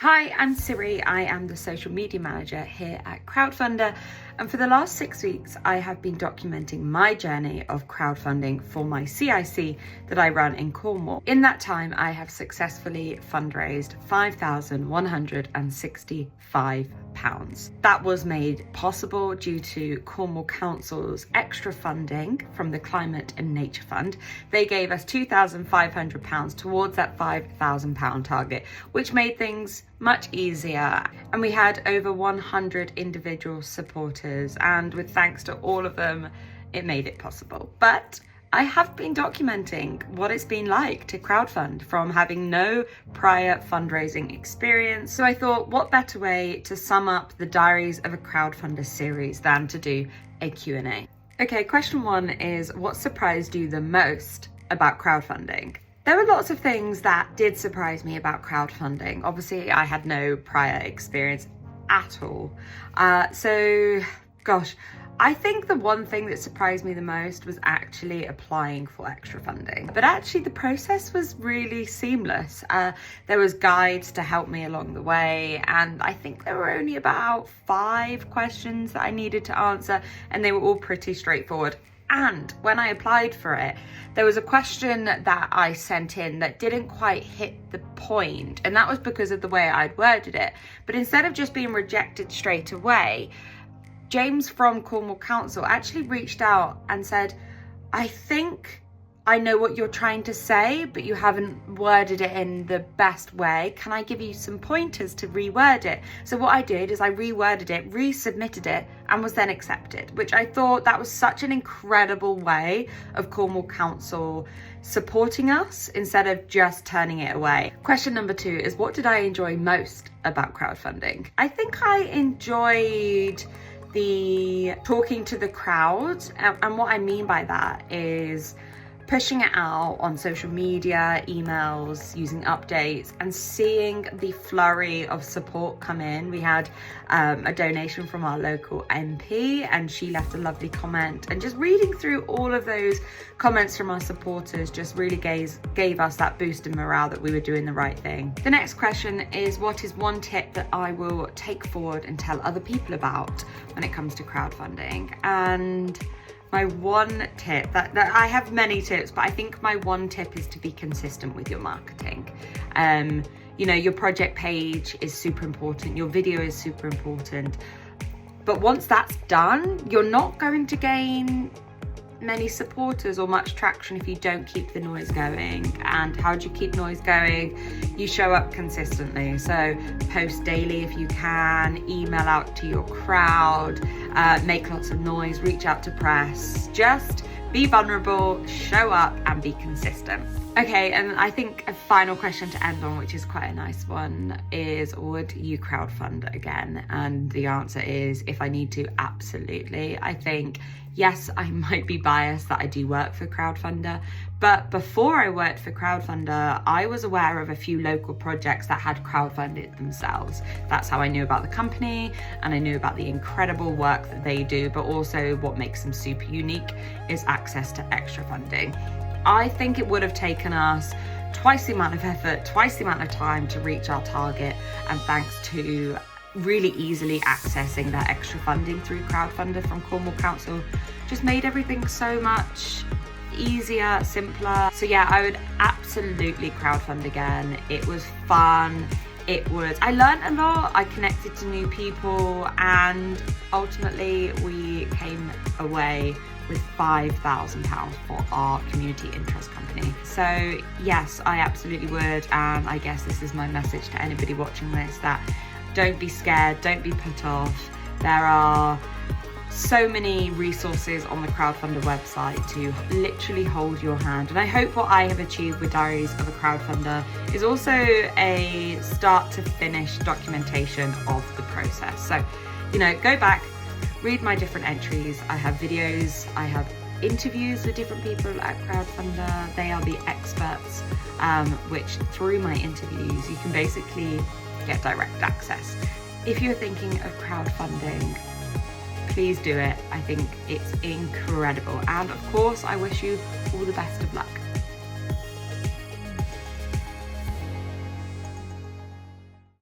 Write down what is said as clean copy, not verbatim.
Hi, I'm Siri. I am the social media manager here at Crowdfunder, and for the last 6 weeks I have been documenting my journey of crowdfunding for my CIC that I run in Cornwall. In that time I have successfully fundraised £5,165. That was made possible due to Cornwall Council's extra funding from the Climate and Nature Fund. They gave us £2,500 towards that £5,000 target, which made things much easier. And we had over 100 individual supporters, and with thanks to all of them, it made it possible. But I have been documenting what it's been like to crowdfund from having no prior fundraising experience. So I thought, what better way to sum up the Diaries of a Crowdfunder series than to do a Q&A. Okay, question one is, what surprised you the most about crowdfunding? There were lots of things that did surprise me about crowdfunding. Obviously, I had no prior experience at all. I think the one thing that surprised me the most was actually applying for extra funding. But actually the process was really seamless. There was guides to help me along the way, and I think there were only about 5 questions that I needed to answer, and they were all pretty straightforward. And when I applied for it, there was a question that I sent in that didn't quite hit the point, and that was because of the way I'd worded it. But instead of just being rejected straight away, James from Cornwall Council actually reached out and said, I think I know what you're trying to say, but you haven't worded it in the best way. Can I give you some pointers to reword it? So what I did is I reworded it, resubmitted it, and was then accepted, which I thought that was such an incredible way of Cornwall Council supporting us instead of just turning it away. Question number 2 is, what did I enjoy most about crowdfunding? I think I enjoyed the talking to the crowd, and what I mean by that is pushing it out on social media, emails, using updates, and seeing the flurry of support come in. We had a donation from our local MP, and she left a lovely comment, and just reading through all of those comments from our supporters just really gave us that boost in morale that we were doing the right thing. The next question is, what is one tip that I will take forward and tell other people about when it comes to crowdfunding? And my one tip, that I have many tips, but I think my one tip is to be consistent with your marketing. You know, your project page is super important, your video is super important, but once that's done, you're not going to gain many supporters or much traction if you don't keep the noise going. And how do you keep noise going? You show up consistently. So post daily if you can, email out to your crowd, make lots of noise, reach out to press, just be vulnerable, show up and be consistent. Okay, and I think a final question to end on, which is quite a nice one, is, would you crowdfund again? And the answer is, if I need to, absolutely. I think, yes, I might be biased that I do work for Crowdfunder, but before I worked for Crowdfunder, I was aware of a few local projects that had crowdfunded themselves. That's how I knew about the company, and I knew about the incredible work that they do, but also what makes them super unique is access to extra funding. I think it would have taken us twice the amount of effort, twice the amount of time to reach our target, and thanks to really easily accessing that extra funding through Crowdfunder from Cornwall Council, just made everything so much easier, simpler. So yeah, I would absolutely crowdfund again. It was fun. I learned a lot, I connected to new people, and ultimately we came away with £5,000 for our community interest company. So yes, I absolutely would, and I guess this is my message to anybody watching this, that don't be scared, don't be put off. There are so many resources on the Crowdfunder website to literally hold your hand. And I hope what I have achieved with Diaries of a Crowdfunder is also a start to finish documentation of the process. So, you know, go back, read my different entries. I have videos, I have interviews with different people at Crowdfunder. They are the experts, which through my interviews, you can basically get direct access. If you're thinking of crowdfunding, please do it. I think it's incredible. And of course, I wish you all the best of luck.